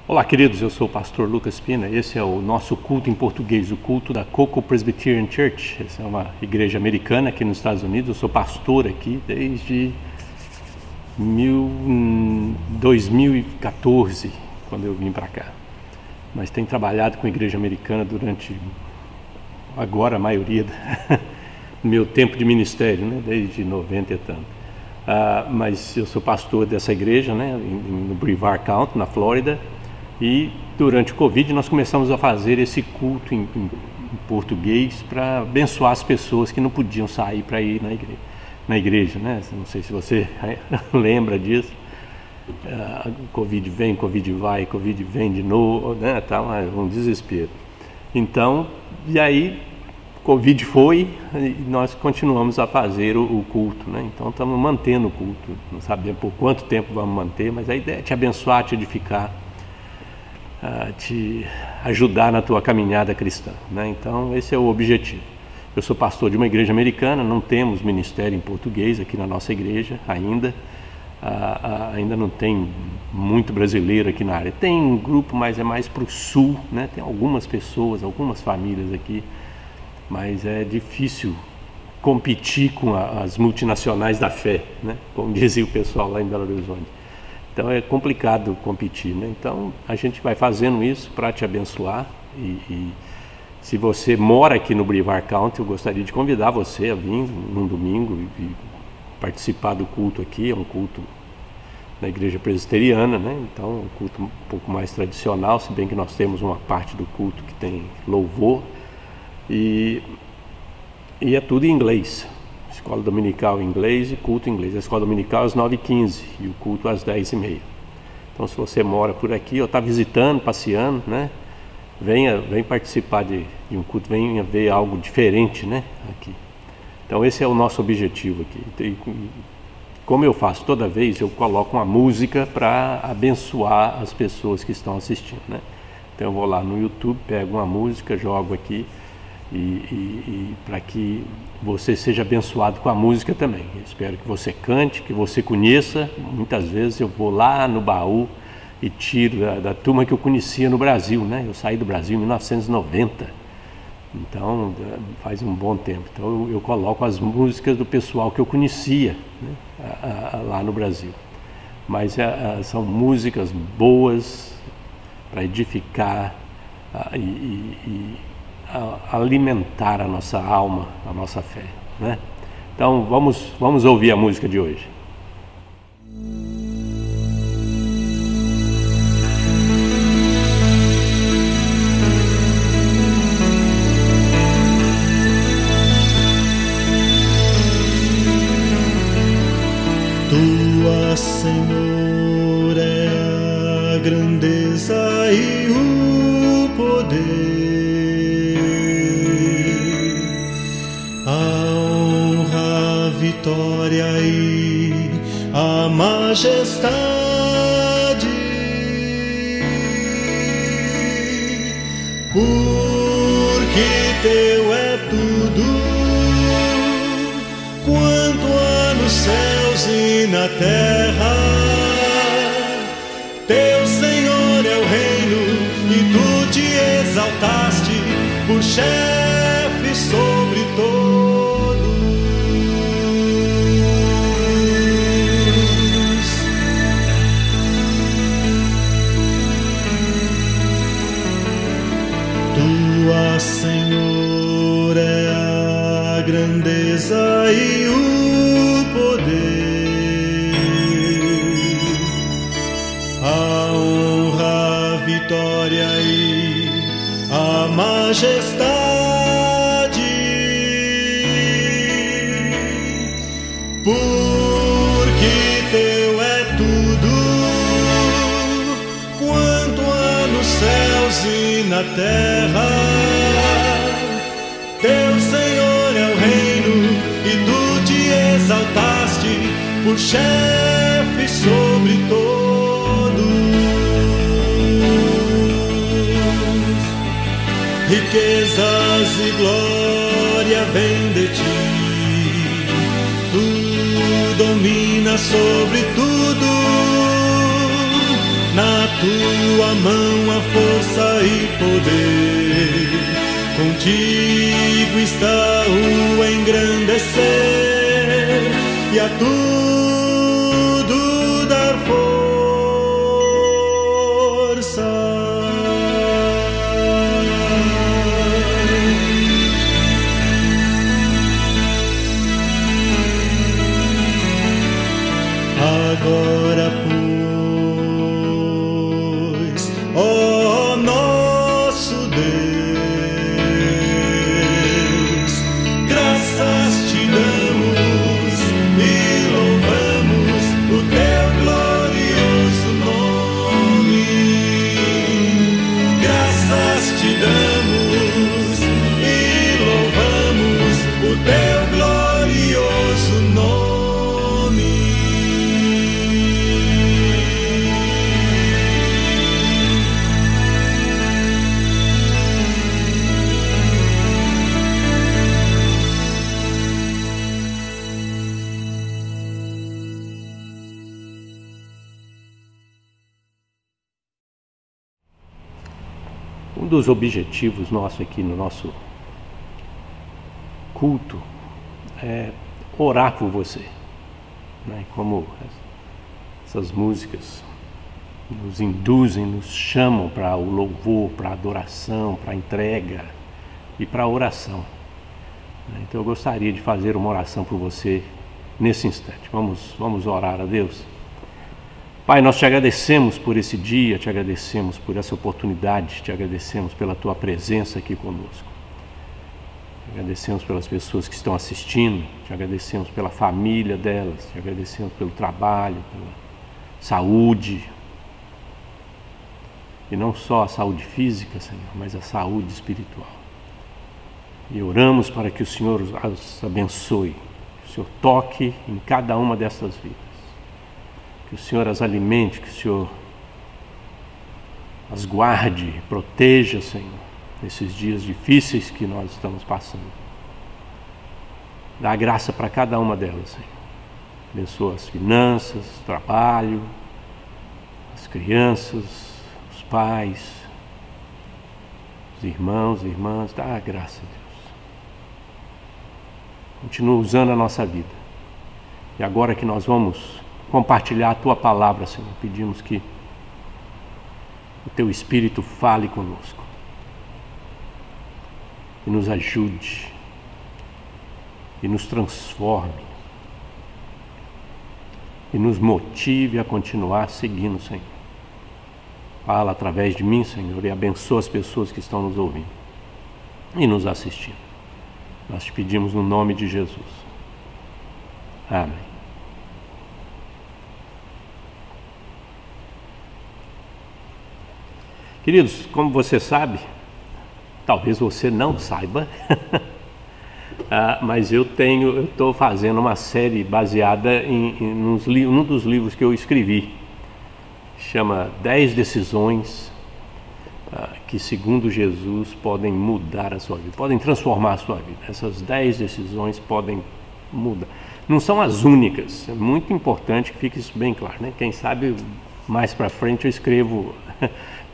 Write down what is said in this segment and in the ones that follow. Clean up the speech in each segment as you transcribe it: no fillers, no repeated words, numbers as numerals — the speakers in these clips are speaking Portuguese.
Olá, queridos, eu sou o pastor Lucas Pina. Esse é o nosso culto em português, o culto da Cocoa Presbyterian Church. Essa é uma igreja americana aqui nos Estados Unidos. Eu sou pastor aqui desde 2014, quando eu vim para cá. Mas tenho trabalhado com a igreja americana durante, agora a maioria do meu tempo de ministério, né? Desde 90 e tanto. Mas eu sou pastor dessa igreja, né? No Brevard County, na Flórida. E durante o Covid nós começamos a fazer esse culto em português para abençoar as pessoas que não podiam sair para ir na igreja, né? Não sei se você lembra disso. Covid vem, Covid vai, Covid vem de novo, né? Tá um desespero. Então, e aí Covid foi e nós continuamos a fazer o culto, né? Então estamos mantendo o culto. Não sabemos por quanto tempo vamos manter, mas a ideia é te abençoar, te edificar, te ajudar na tua caminhada cristã, né? Então esse é o objetivo. Eu sou pastor de uma igreja americana, não temos ministério em português aqui na nossa igreja ainda. Ainda não tem muito brasileiro aqui na área. Tem um grupo, mas é mais para o sul, né? Tem algumas pessoas, algumas famílias aqui, mas é difícil competir com as multinacionais da fé, né? Como dizia o pessoal lá em Belo Horizonte. Então é complicado competir, né? Então a gente vai fazendo isso para te abençoar e se você mora aqui no Brevard County, eu gostaria de convidar você a vir num domingo e participar do culto aqui. É um culto na igreja presbiteriana, né? Então é um culto um pouco mais tradicional, se bem que nós temos uma parte do culto que tem louvor e é tudo em inglês. Escola dominical em inglês e culto em inglês. A escola dominical às 9h15 e o culto às 10h30. Então, se você mora por aqui ou está visitando, passeando, né? Venha participar de um culto, venha ver algo diferente, né? Aqui. Então, esse é o nosso objetivo aqui. E, como eu faço toda vez, eu coloco uma música para abençoar as pessoas que estão assistindo, né? Então, eu vou lá no YouTube, pego uma música, jogo aqui e para que você seja abençoado com a música também. Eu espero que você cante, que você conheça. Muitas vezes eu vou lá no baú e tiro da turma que eu conhecia no Brasil, né? Eu saí do Brasil em 1990, então faz um bom tempo. Então eu coloco as músicas do pessoal que eu conhecia, né? Lá no Brasil. Mas são músicas boas para edificar e alimentar a nossa alma, a nossa fé, né? Então vamos ouvir a música de hoje. Tua, Senhor, é a grandeza e o poder, vitória e a majestade, porque teu é tudo, quanto há nos céus e na terra. Teu, Senhor, é o reino e tu te exaltaste por chefe sobre todos. Tua, Senhor, é a grandeza e o poder, a honra, a vitória e a majestade, porque teu é tudo, quanto há nos céus e na terra. Teu, Senhor, é o reino e tu te exaltaste por chefe sobre todos. Riquezas e glória vêm de ti, tu dominas sobre tudo. na tua mão há força e poder. Contigo está o engrandecer e a tudo dar força. Agora, pois, ó nosso Deus, graças te damos e louvamos o teu glorioso nome. Graças te damos e louvamos o teu glorioso nome. Um dos objetivos nossos aqui no nosso culto é orar por você, né? Como essas músicas nos induzem, nos chamam para o louvor, para a adoração, para a entrega e para a oração. Então eu gostaria de fazer uma oração por você nesse instante. Vamos orar a Deus. Pai, nós te agradecemos por esse dia, te agradecemos por essa oportunidade, te agradecemos pela tua presença aqui conosco. Te agradecemos pelas pessoas que estão assistindo, te agradecemos pela família delas, te agradecemos pelo trabalho, pela saúde. E não só a saúde física, Senhor, mas a saúde espiritual. E oramos para que o Senhor as abençoe, que o Senhor toque em cada uma dessas vidas. Que o Senhor as alimente, que o Senhor as guarde, proteja, Senhor, nesses dias difíceis que nós estamos passando. Dá graça para cada uma delas, Senhor. Abençoa as finanças, o trabalho, as crianças, os pais, os irmãos e irmãs. Dá graça, Deus. Continua usando a nossa vida. E agora que nós vamos compartilhar a tua palavra, Senhor, pedimos que o teu Espírito fale conosco e nos ajude e nos transforme e nos motive a continuar seguindo, Senhor. Fala através de mim, Senhor, e abençoa as pessoas que estão nos ouvindo e nos assistindo. Nós te pedimos no nome de Jesus. Amém. Queridos, como você sabe, talvez você não saiba, mas eu estou fazendo uma série baseada num dos livros que eu escrevi. Chama 10 decisões que, segundo Jesus, podem mudar a sua vida, podem transformar a sua vida. Essas 10 decisões podem mudar. Não são as únicas, é muito importante que fique isso bem claro, né? Quem sabe mais para frente eu escrevo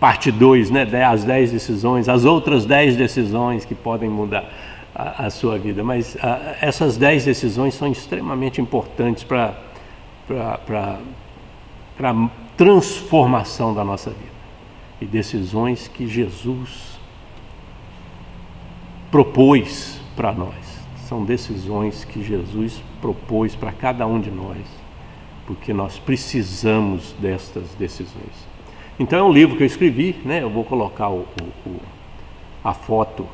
parte 2, né? As 10 decisões, as outras 10 decisões que podem mudar a sua vida. Mas essas 10 decisões são extremamente importantes para a transformação da nossa vida. E decisões que Jesus propôs para nós. São decisões que Jesus propôs para cada um de nós, porque nós precisamos destas decisões. Então é um livro que eu escrevi, né? Eu vou colocar a foto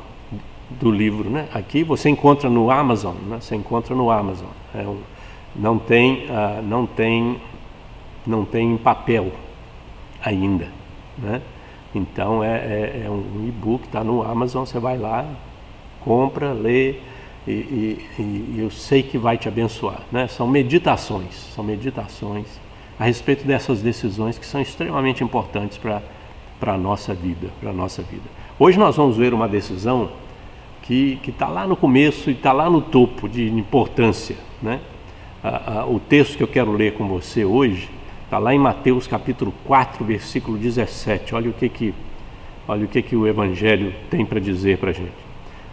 do livro, né? Aqui você encontra no Amazon, né? Você encontra no Amazon. Não tem em papel ainda, né? Então é um e-book, está no Amazon, você vai lá, compra, lê e eu sei que vai te abençoar, né? São meditações a respeito dessas decisões que são extremamente importantes para a nossa vida, Hoje nós vamos ver uma decisão que está lá no começo e está lá no topo de importância, né? O texto que eu quero ler com você hoje Está lá em Mateus capítulo 4, versículo 17. Olha o que o Evangelho tem para dizer para a gente.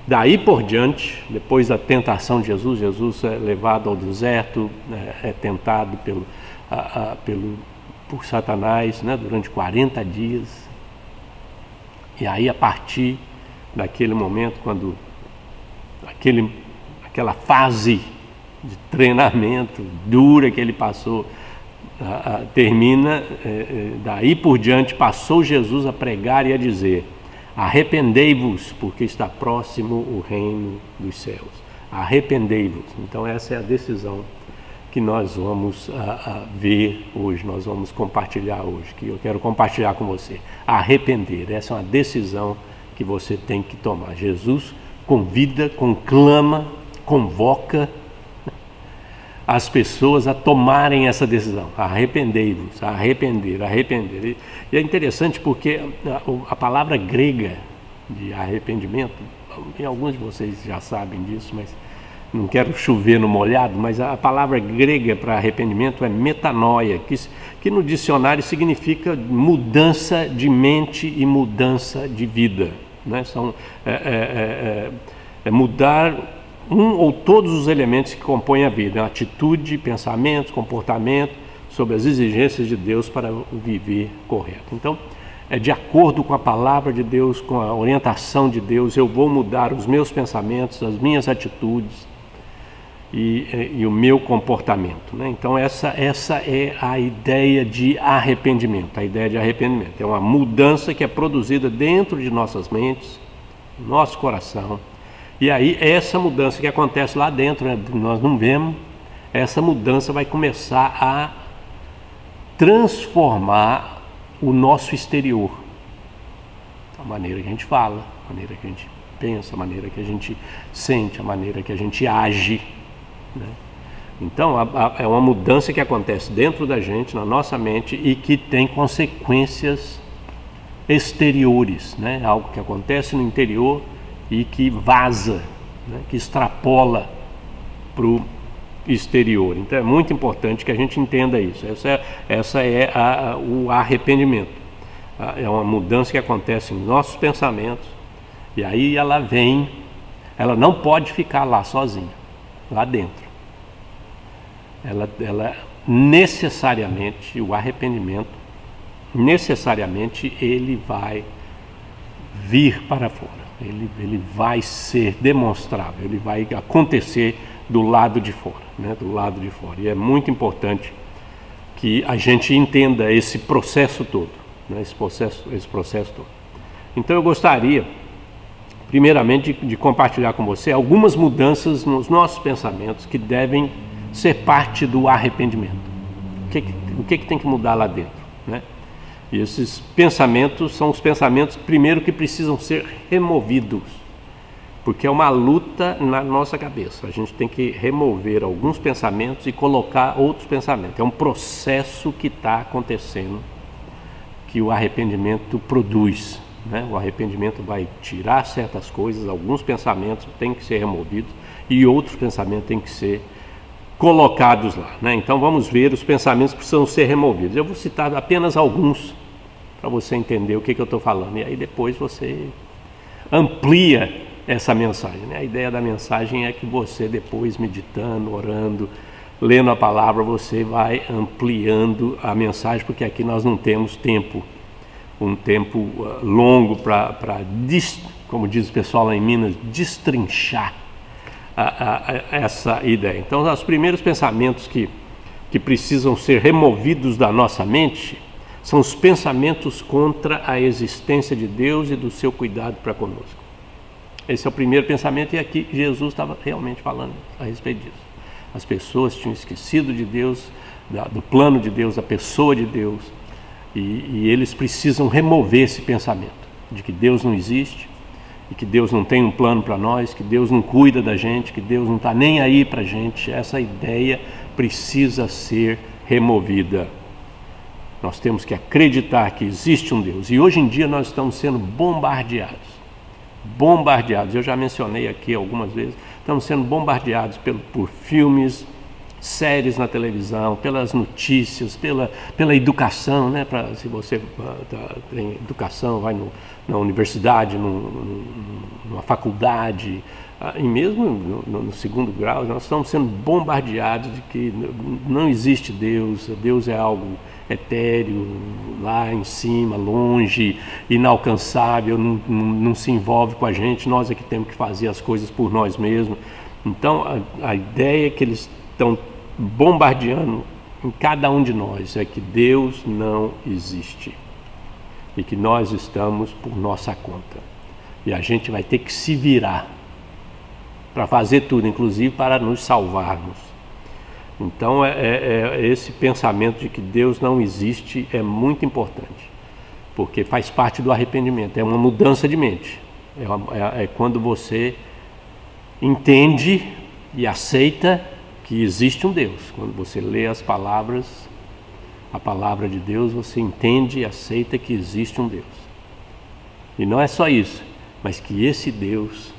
Daí por diante, depois da tentação de Jesus, Jesus é levado ao deserto, é tentado por Satanás, né, durante 40 dias. E aí, a partir daquele momento, quando aquela fase de treinamento dura que ele passou termina, daí por diante passou Jesus a pregar e a dizer: arrependei-vos, porque está próximo o reino dos céus. Arrependei-vos. Então essa é a decisão que nós vamos ver hoje, nós vamos compartilhar hoje, que eu quero compartilhar com você. Arrepender, essa é uma decisão que você tem que tomar. Jesus convida, conclama, convoca as pessoas a tomarem essa decisão. Arrependei-vos, arrepender. E é interessante porque a palavra grega de arrependimento, e alguns de vocês já sabem disso, mas não quero chover no molhado, mas a palavra grega para arrependimento é metanoia, que no dicionário significa mudança de mente e mudança de vida, né? Mudar um ou todos os elementos que compõem a vida, atitude, pensamentos, comportamento, sobre as exigências de Deus para o viver correto. Então, de acordo com a palavra de Deus, com a orientação de Deus, eu vou mudar os meus pensamentos, as minhas atitudes e o meu comportamento, né? Então, essa é a ideia de arrependimento. A ideia de arrependimento é uma mudança que é produzida dentro de nossas mentes, nosso coração. E aí essa mudança que acontece lá dentro, né, nós não vemos, essa mudança vai começar a transformar o nosso exterior. A maneira que a gente fala, a maneira que a gente pensa, a maneira que a gente sente, a maneira que a gente age, né? Então é uma mudança que acontece dentro da gente, na nossa mente, e que tem consequências exteriores, né? Algo que acontece no interior e que vaza, né, que extrapola para o exterior. Então é muito importante que a gente entenda isso. Essa é o arrependimento. É uma mudança que acontece em nossos pensamentos, e aí ela não pode ficar lá sozinha, lá dentro. Ela necessariamente, o arrependimento, necessariamente ele vai vir para fora. Ele vai ser demonstrável, ele vai acontecer do lado de fora, né? Do lado de fora. E é muito importante que a gente entenda esse processo todo, né? Esse processo todo. Então eu gostaria, primeiramente, de compartilhar com você algumas mudanças nos nossos pensamentos que devem ser parte do arrependimento. O que tem que mudar lá dentro, né? E esses pensamentos são os pensamentos, primeiro, que precisam ser removidos, porque é uma luta na nossa cabeça. A gente tem que remover alguns pensamentos e colocar outros pensamentos. É um processo que está acontecendo, que o arrependimento produz, né? O arrependimento vai tirar certas coisas, alguns pensamentos têm que ser removidos e outros pensamentos têm que ser colocados lá, né? Então vamos ver os pensamentos que precisam ser removidos. Eu vou citar apenas alguns para você entender o que eu estou falando, e aí depois você amplia essa mensagem, né? A ideia da mensagem é que você, depois, meditando, orando, lendo a palavra, você vai ampliando a mensagem, porque aqui nós não temos um tempo longo para, como diz o pessoal lá em Minas, destrinchar essa ideia. Então, os primeiros pensamentos que precisam ser removidos da nossa mente são os pensamentos contra a existência de Deus e do seu cuidado para conosco. Esse é o primeiro pensamento, e aqui Jesus estava realmente falando a respeito disso. As pessoas tinham esquecido de Deus, do plano de Deus, da pessoa de Deus, e eles precisam remover esse pensamento de que Deus não existe, e que Deus não tem um plano para nós, que Deus não cuida da gente, que Deus não está nem aí para a gente. Essa ideia precisa ser removida. Nós temos que acreditar que existe um Deus, e hoje em dia nós estamos sendo bombardeados. Eu já mencionei aqui algumas vezes, estamos sendo bombardeados por filmes, séries na televisão, pelas notícias, pela educação, né? Se você tem educação, vai na universidade, numa faculdade, e mesmo no segundo grau, nós estamos sendo bombardeados de que não existe Deus, Deus é algo etéreo, lá em cima, longe, inalcançável, não se envolve com a gente, nós é que temos que fazer as coisas por nós mesmos. Então a ideia que eles estão bombardeando em cada um de nós é que Deus não existe e que nós estamos por nossa conta e a gente vai ter que se virar para fazer tudo, inclusive para nos salvarmos. Então esse pensamento de que Deus não existe é muito importante, porque faz parte do arrependimento, é uma mudança de mente, é quando você entende e aceita que existe um Deus. Quando você lê as palavras, a palavra de Deus, você entende e aceita que existe um Deus. E não é só isso, mas que esse Deus,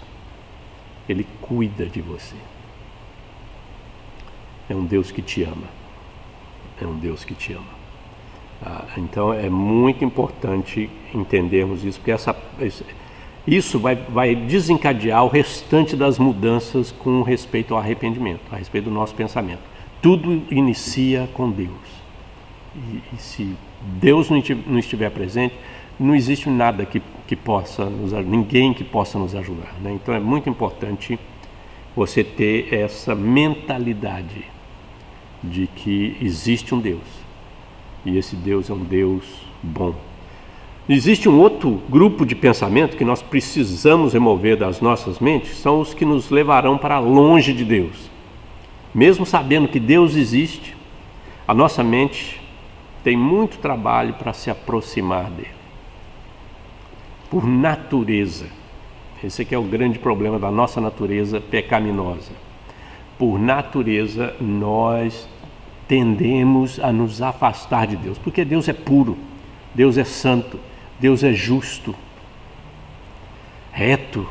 Ele cuida de você. É um Deus que te ama. É um Deus que te ama. Então é muito importante entendermos isso, porque isso vai desencadear o restante das mudanças com respeito ao arrependimento, a respeito do nosso pensamento. Tudo inicia com Deus. E se Deus não estiver presente, não existe nada que possa ninguém que possa nos ajudar, né? Então é muito importante você ter essa mentalidade de que existe um Deus. E esse Deus é um Deus bom. Existe um outro grupo de pensamento que nós precisamos remover das nossas mentes, são os que nos levarão para longe de Deus. Mesmo sabendo que Deus existe, a nossa mente tem muito trabalho para se aproximar dele. Por natureza, esse aqui é o grande problema da nossa natureza pecaminosa. Por natureza, nós tendemos a nos afastar de Deus, porque Deus é puro, Deus é santo, Deus é justo, reto,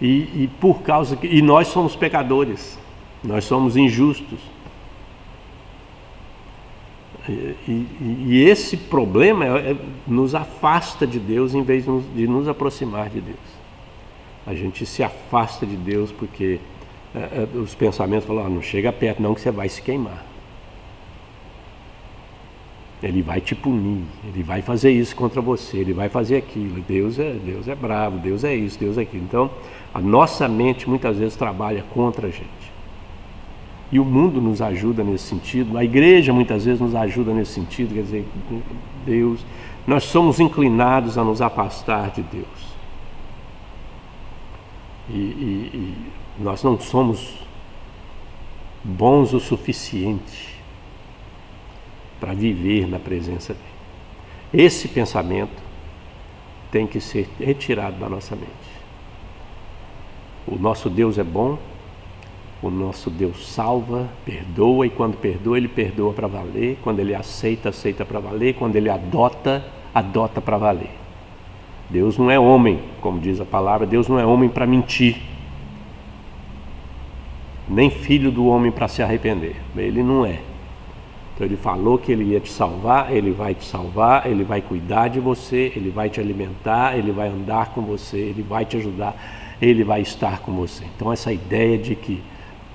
e por causa que nós somos pecadores, nós somos injustos, e esse problema nos afasta de Deus em vez de nos aproximar de Deus. A gente se afasta de Deus porque os pensamentos falam: não chega perto não que você vai se queimar. Ele vai te punir, ele vai fazer isso contra você, ele vai fazer aquilo. Deus é bravo, Deus é isso, Deus é aquilo. Então, a nossa mente muitas vezes trabalha contra a gente. E o mundo nos ajuda nesse sentido, a igreja muitas vezes nos ajuda nesse sentido, quer dizer, Deus, nós somos inclinados a nos afastar de Deus. E nós não somos bons o suficiente para viver na presença dele. Esse pensamento tem que ser retirado da nossa mente. O nosso Deus é bom, o nosso Deus salva, perdoa, e quando perdoa, Ele perdoa para valer. Quando Ele aceita, aceita para valer. Quando Ele adota, adota para valer. Deus não é homem, como diz a palavra, Deus não é homem para mentir, nem filho do homem para se arrepender. Ele não é. Então Ele falou que Ele ia te salvar, Ele vai te salvar, Ele vai cuidar de você, Ele vai te alimentar, Ele vai andar com você, Ele vai te ajudar, Ele vai estar com você. Então essa ideia de que,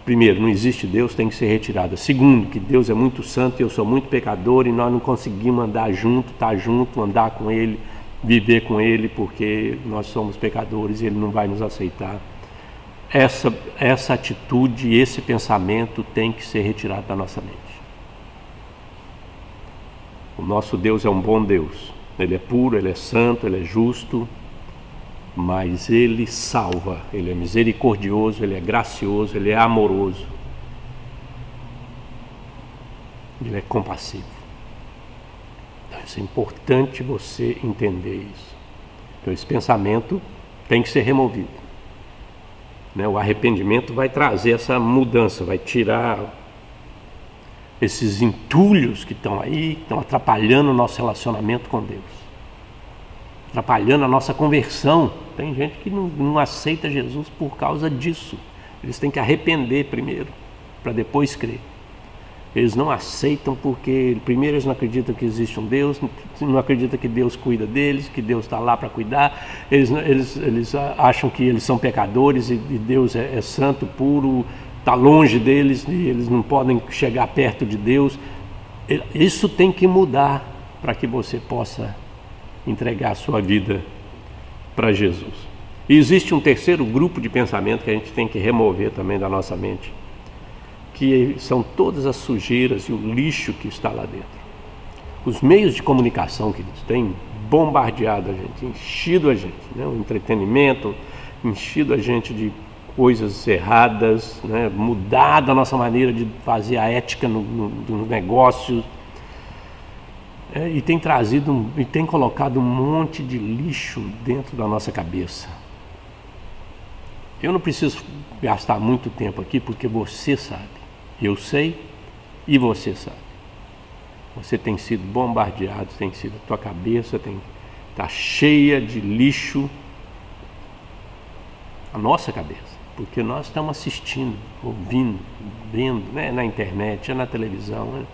primeiro, não existe Deus, tem que ser retirada. Segundo, que Deus é muito santo e eu sou muito pecador e nós não conseguimos andar junto, estar junto, andar com Ele, viver com Ele, porque nós somos pecadores e Ele não vai nos aceitar. Essa atitude, esse pensamento tem que ser retirado da nossa mente. O nosso Deus é um bom Deus. Ele é puro, Ele é santo, Ele é justo, mas Ele salva, Ele é misericordioso, Ele é gracioso, Ele é amoroso, Ele é compassivo. Então, isso é importante você entender isso. Então esse pensamento tem que ser removido, né? O arrependimento vai trazer essa mudança, vai tirar esses entulhos que estão aí, que estão atrapalhando o nosso relacionamento com Deus, atrapalhando a nossa conversão. Tem gente que não aceita Jesus por causa disso. Eles têm que arrepender primeiro para depois crer. Eles não aceitam porque, primeiro, eles não acreditam que existe um Deus, não acreditam que Deus cuida deles, que Deus está lá para cuidar. Eles acham que eles são pecadores e Deus é santo, puro, está longe deles e eles não podem chegar perto de Deus. Isso tem que mudar para que você possa entregar a sua vida para Jesus. E existe um terceiro grupo de pensamento que a gente tem que remover também da nossa mente, que são todas as sujeiras e o lixo que está lá dentro. Os meios de comunicação que eles têm bombardeado a gente, enchido a gente, né? O entretenimento, enchido a gente de coisas erradas, né? Mudado a nossa maneira de fazer a ética no negócio, e tem trazido e tem colocado um monte de lixo dentro da nossa cabeça. Eu não preciso gastar muito tempo aqui porque você sabe. Eu sei e você sabe. Você tem sido bombardeado, a tua cabeça está cheia de lixo, a nossa cabeça, porque nós estamos assistindo, ouvindo, vendo, né, na internet, na televisão, né?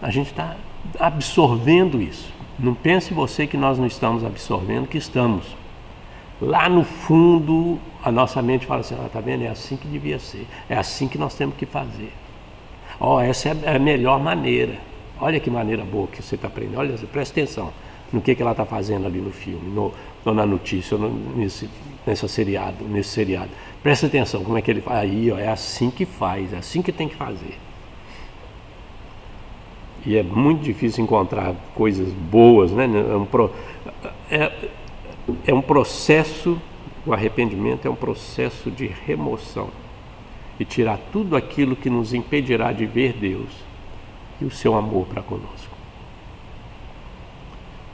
A gente está absorvendo isso. Não pense você que nós não estamos absorvendo, que estamos. Lá no fundo, a nossa mente fala assim, tá vendo? É assim que devia ser, é assim que nós temos que fazer. Essa é a melhor maneira. Olha que maneira boa que você está aprendendo. Olha, presta atenção no que ela está fazendo ali no filme, ou na notícia, ou nesse seriado. Presta atenção como é que ele faz. Aí, é assim que faz, é assim que tem que fazer. E é muito difícil encontrar coisas boas, né? É um processo, o arrependimento é um processo de remoção. E tirar tudo aquilo que nos impedirá de ver Deus e o seu amor para conosco.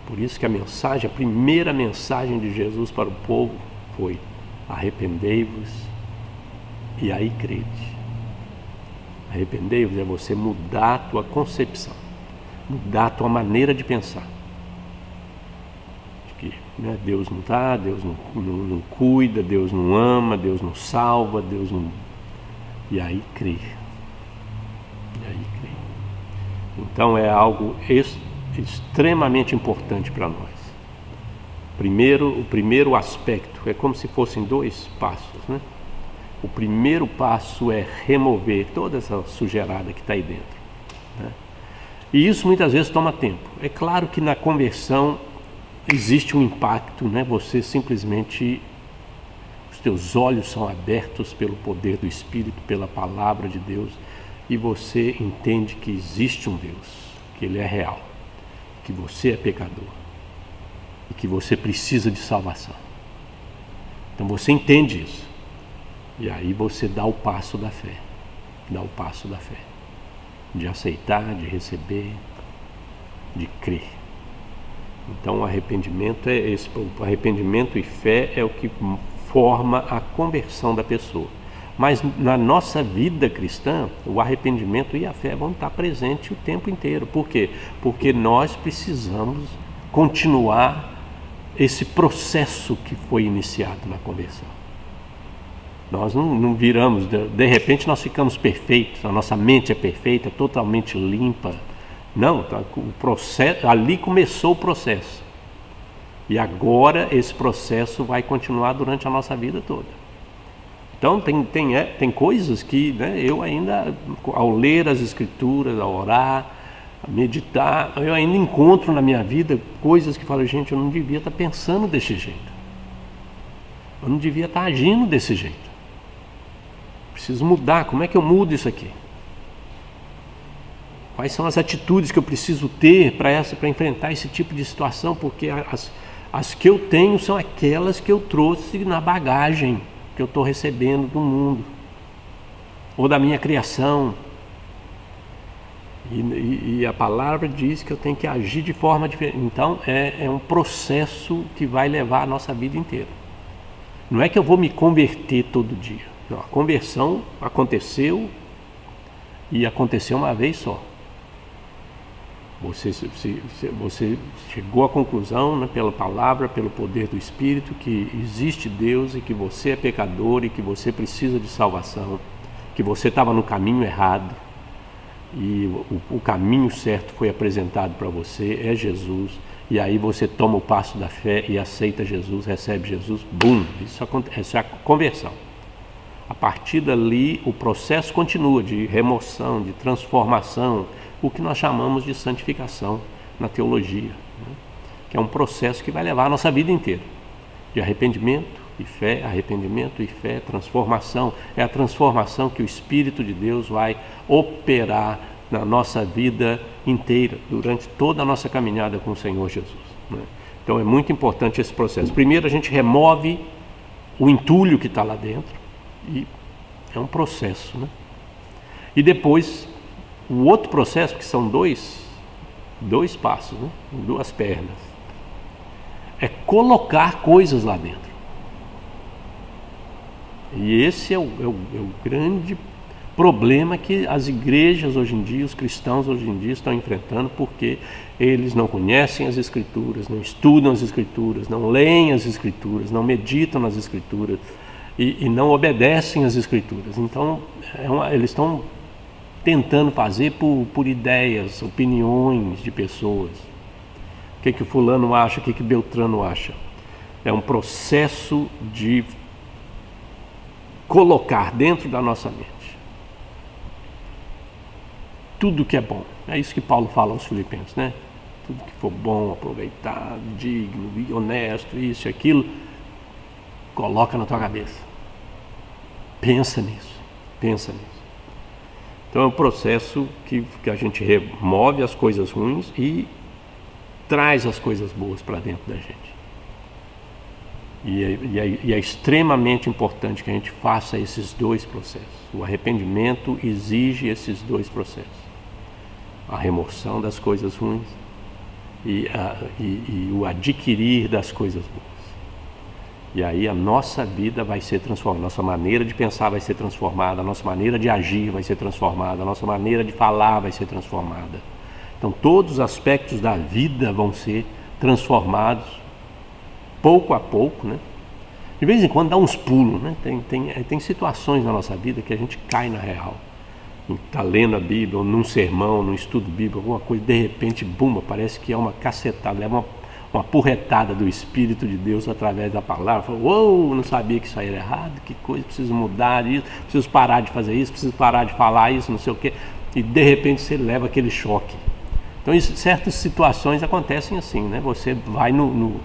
Por isso que a primeira mensagem de Jesus para o povo foi: arrependei-vos e aí crede. Arrependei-vos é você mudar a tua concepção, mudar a tua maneira de pensar. De que, né, Deus não está, Deus não cuida, Deus não ama, Deus não salva, Deus não... E aí crer. Então é algo extremamente importante para nós. O primeiro aspecto é como se fossem 2 passos, né? O primeiro passo é remover toda essa sujeirada que está aí dentro, né? E isso muitas vezes toma tempo. É claro que na conversão existe um impacto, né? Você simplesmente... Os teus olhos são abertos pelo poder do Espírito, pela palavra de Deus, e você entende que existe um Deus, que Ele é real, que você é pecador e que você precisa de salvação. Então você entende isso, e aí você dá o passo da fé, de aceitar, de receber, de crer. Então o arrependimento arrependimento e fé é o que forma a conversão da pessoa. Mas na nossa vida cristã, o arrependimento e a fé vão estar presentes o tempo inteiro. Por quê? Porque nós precisamos continuar esse processo que foi iniciado na conversão. Nós não viramos, de repente nós ficamos perfeitos, a nossa mente é perfeita, totalmente limpa. Não, o processo, ali começou o processo. E agora esse processo vai continuar durante a nossa vida toda. Então tem coisas que, né, eu ainda, ao ler as Escrituras, ao orar, a meditar, eu ainda encontro na minha vida coisas que falo, gente, eu não devia estar pensando desse jeito. Eu não devia estar agindo desse jeito. Preciso mudar. Como é que eu mudo isso aqui? Quais são as atitudes que eu preciso ter para enfrentar esse tipo de situação? Porque as que eu tenho são aquelas que eu trouxe na bagagem que eu estou recebendo do mundo ou da minha criação. E a palavra diz que eu tenho que agir de forma diferente. Então é um processo que vai levar a nossa vida inteira. Não é que eu vou me converter todo dia. Não, a conversão aconteceu e aconteceu uma vez só. Você chegou à conclusão, né, pela palavra, pelo poder do Espírito, que existe Deus e que você é pecador e que você precisa de salvação, que você estava no caminho errado e o caminho certo foi apresentado para você, é Jesus, e aí você toma o passo da fé e aceita Jesus, recebe Jesus, bum, isso é a conversão. A partir dali o processo continua de remoção, de transformação, o que nós chamamos de santificação na teologia, né? Que é um processo que vai levar a nossa vida inteira, de arrependimento e fé, arrependimento e fé, transformação. É a transformação que o Espírito de Deus vai operar na nossa vida inteira, durante toda a nossa caminhada com o Senhor Jesus, né? Então é muito importante esse processo. Primeiro a gente remove o entulho que está lá dentro, e é um processo, né? E depois o outro processo, que são dois passos, né? Duas pernas, é colocar coisas lá dentro. E esse é o grande problema que as igrejas hoje em dia, os cristãos hoje em dia estão enfrentando, porque eles não conhecem as Escrituras, não estudam as Escrituras, não leem as Escrituras, não meditam nas Escrituras e não obedecem às Escrituras. Então eles estão tentando fazer por ideias, opiniões de pessoas. O que o fulano acha, o que Beltrano acha. É um processo de colocar dentro da nossa mente tudo que é bom. É isso que Paulo fala aos Filipenses, né? Tudo que for bom, aproveitado, digno, honesto, isso e aquilo, coloca na tua cabeça. Pensa nisso. Então é um processo que a gente remove as coisas ruins e traz as coisas boas para dentro da gente. E é extremamente importante que a gente faça esses dois processos. O arrependimento exige esses dois processos. A remoção das coisas ruins e o adquirir das coisas boas. E aí a nossa vida vai ser transformada, a nossa maneira de pensar vai ser transformada, a nossa maneira de agir vai ser transformada, a nossa maneira de falar vai ser transformada. Então todos os aspectos da vida vão ser transformados pouco a pouco, né? De vez em quando dá uns pulos, né? Tem situações na nossa vida que a gente cai na real. Está lendo a Bíblia, ou num sermão, num estudo bíblico, alguma coisa, de repente, bum, parece que é uma cacetada, leva uma porretada do Espírito de Deus através da palavra. Fala, uou, não sabia que isso aí era errado, que coisa, preciso mudar isso, preciso parar de fazer isso, preciso parar de falar isso, não sei o quê. E de repente você leva aquele choque. Então certas situações acontecem assim, né? Você vai no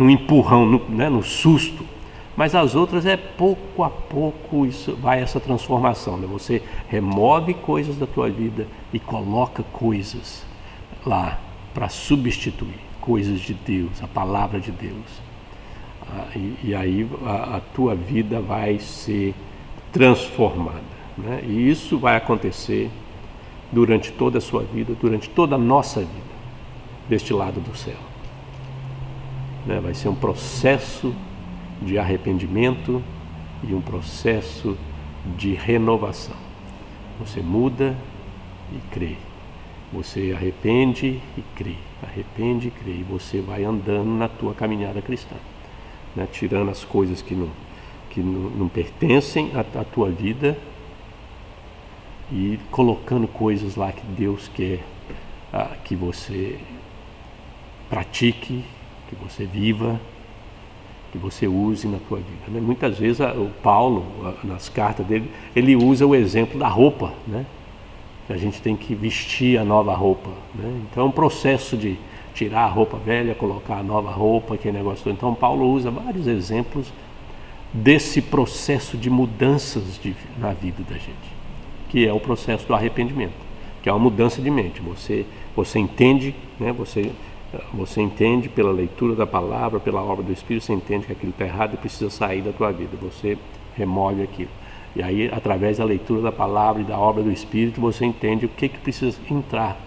empurrão, no susto. Mas as outras é pouco a pouco isso vai essa transformação, né? Você remove coisas da tua vida e coloca coisas lá para substituir coisas de Deus, a palavra de Deus. E aí a tua vida vai ser transformada, né? E isso vai acontecer durante toda a sua vida, durante toda a nossa vida, deste lado do céu, né? Vai ser um processo de arrependimento e um processo de renovação. Você muda e crê. Você arrepende e crê. Arrepende e crê. E você vai andando na tua caminhada cristã, né? Tirando as coisas que não pertencem à tua vida e colocando coisas lá que Deus quer que você pratique, que você viva, que você use na tua vida, né? Muitas vezes o Paulo, nas cartas dele, ele usa o exemplo da roupa, né? Que a gente tem que vestir a nova roupa, né? Então é um processo de tirar a roupa velha, colocar a nova roupa, aquele negócio todo. Então Paulo usa vários exemplos desse processo de mudanças na vida da gente, que é o processo do arrependimento, que é uma mudança de mente. Você entende, né? Você entende pela leitura da palavra, pela obra do Espírito, você entende que aquilo está errado e precisa sair da tua vida. Você remove aquilo. E aí, através da leitura da palavra e da obra do Espírito, você entende o que precisa entrar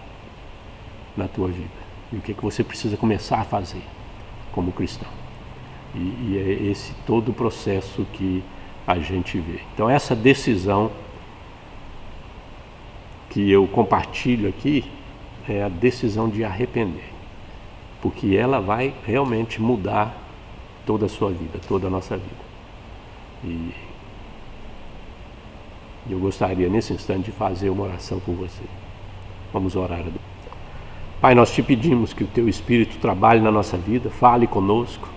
na tua vida. E o que você precisa começar a fazer como cristão. E é esse todo o processo que a gente vê. Então, essa decisão que eu compartilho aqui é a decisão de arrepender. Porque ela vai realmente mudar toda a sua vida, toda a nossa vida. E eu gostaria nesse instante de fazer uma oração por você. Vamos orar a Deus. Pai, nós te pedimos que o teu Espírito trabalhe na nossa vida, fale conosco,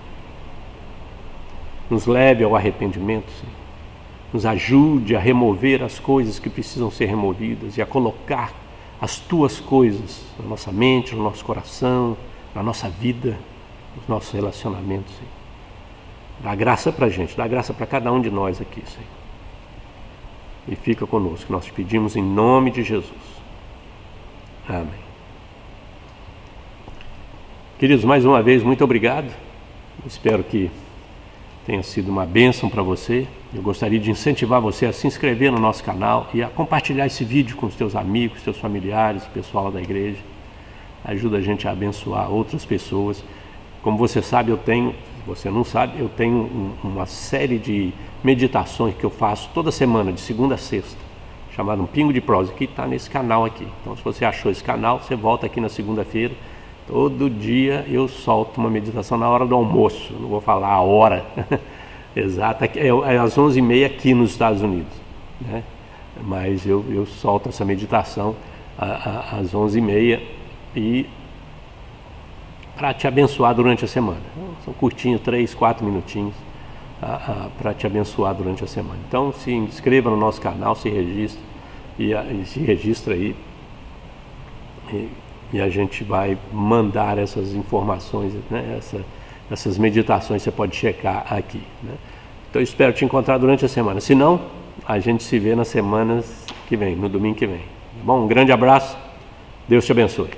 nos leve ao arrependimento, Senhor. Nos ajude a remover as coisas que precisam ser removidas e a colocar as tuas coisas na nossa mente, no nosso coração, na nossa vida, nos nossos relacionamentos, Senhor. Dá graça para a gente, dá graça para cada um de nós aqui, Senhor. E fica conosco, nós te pedimos em nome de Jesus. Amém. Queridos, mais uma vez, muito obrigado. Espero que tenha sido uma bênção para você. Eu gostaria de incentivar você a se inscrever no nosso canal e a compartilhar esse vídeo com os teus amigos, teus familiares, o pessoal da igreja. Ajuda a gente a abençoar outras pessoas. Como você sabe, se você não sabe, eu tenho uma série de meditações que eu faço toda semana, de segunda a sexta, chamado Um Pingo de Prosa, que está nesse canal aqui. Então, se você achou esse canal, você volta aqui na segunda-feira. Todo dia eu solto uma meditação na hora do almoço. Não vou falar a hora exata, é às 11h30 aqui nos Estados Unidos, né? Mas eu solto essa meditação às 11h30 e para te abençoar durante a semana. São curtinhos, 3, 4 minutinhos para te abençoar durante a semana. Então se inscreva no nosso canal, se registre e se registra aí e a gente vai mandar essas informações, né? Essas meditações você pode checar aqui, né? Então eu espero te encontrar durante a semana. Se não, a gente se vê nas semanas que vem, no domingo que vem. Bom, um grande abraço, Deus te abençoe.